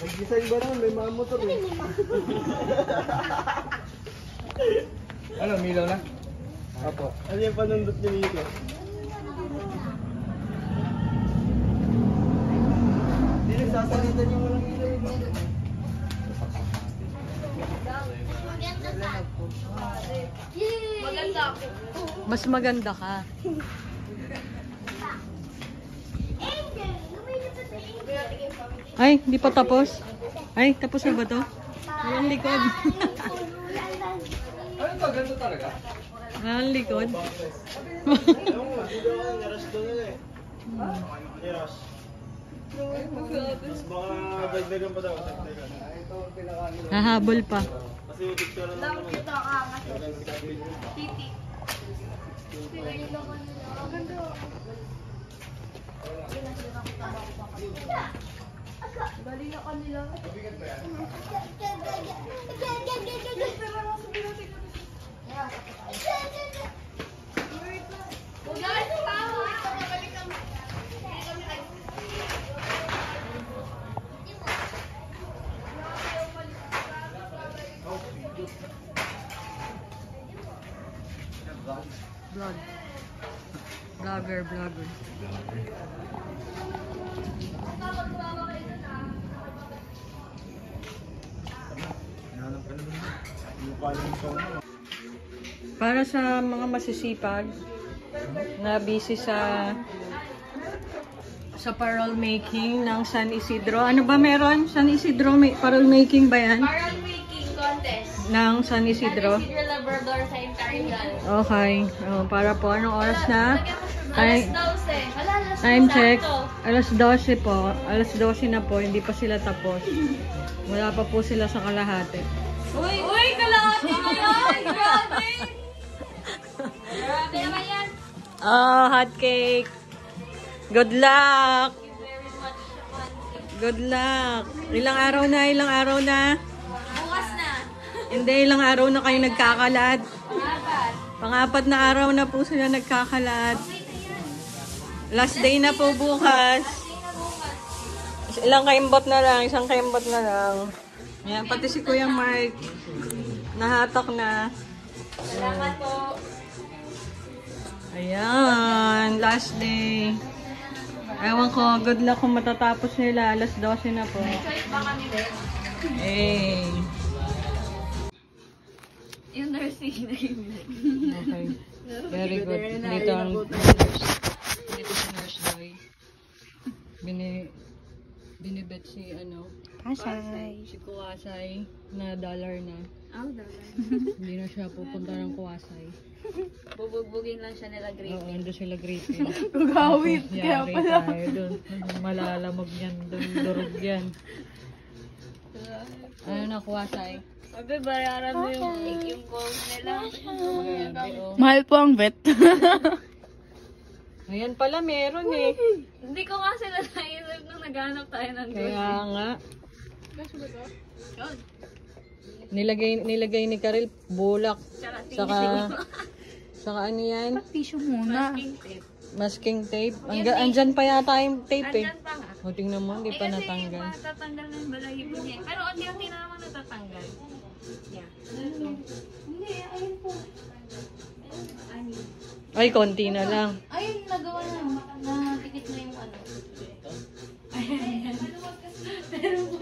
Mag-design ba naman? May mga motor eh. Ano, milaw na? Apo. Ano yung panundot niyo dito? Hindi nagsasalitan yung walang ilaw eh. Maganda ako. Mas maganda ka. Ay, hindi pa tapos. Ay, tapos na ba to? Walang likod. Ano ba? Ganito talaga? Walang likod. Mas baka dagdagan pa daw. Hahabol pa. Kasi yung picture na Dapat ito ang angas. Titi. Bali na kanila. Vlog. Vlogger. Para sa mga masisipag na busy sa parol making ng San Isidro. Ano ba meron? San Isidro parol making ba yan? Parol making contest. Ng San Isidro? San Isidro Labrador sa Imperial. Okay. Para po. Anong oras na? Alas 12. Wala, alas 12 Time check. sakto. Alas 12 po. Alas 12 na po. Hindi pa sila tapos. Wala pa po sila sa kalahati. Uy, kalahati na yan! Grabe! Grabe naman yan! Oh, hot cake! Good luck! Thank you very much, Mansi. Good luck! Ilang araw na? Bukas na. Hindi, ilang araw na kayo nagkakalat. Apat. Pang-apat na araw na po sila nagkakalat. Okay na yan. Last day na po bukas. Tingnan na bukas. Ilang kaimbot na lang, isang kaimbot na lang. Yan, pati si Kuya Mark. Nahatak na. Salamat po. Ayan, last day. Ewan ko, good luck kung matatapos nila. Alas 12 na po. Choice ba kami din? Hey. Yung nursing na yun. Okay. Very good. Dito ang nurse. Dito si Nurse Joy. Binibet si Pasay. si Kuwasay na dollar na. Dollar. Hindi na siya pupunta ng Kuwasay. Bubugbugin lang siya nila Oo, grade. ando sila greeting. Gagawin. Kaya pala. Tayo doon. Malalamog yan. Durog yan. Ano na Kuwasay? Sabi, bayaran mo yung gold nila. Mahal po ang vet. Ayan pala, meron eh. Hindi ko nga sila naisip nung naghanap tayo ng gold. Kaya nga. Yun. Nilagay ni Karel bulak. Tsaka Saka ano yan? Tissue muna. masking tape. Masking tape. Andyan pa yata yung tape eh. Andyan pa nga. O tingnan mo, hindi pa Kasi natanggal. matatanggal na yung balahibo niya. Pero unti-unti na naman natatanggal. Yeah. Hindi, ayun po. Ayun. Ay, konti na lang. Ayun, nagawa na. Nakadikit na yung ano. Pero po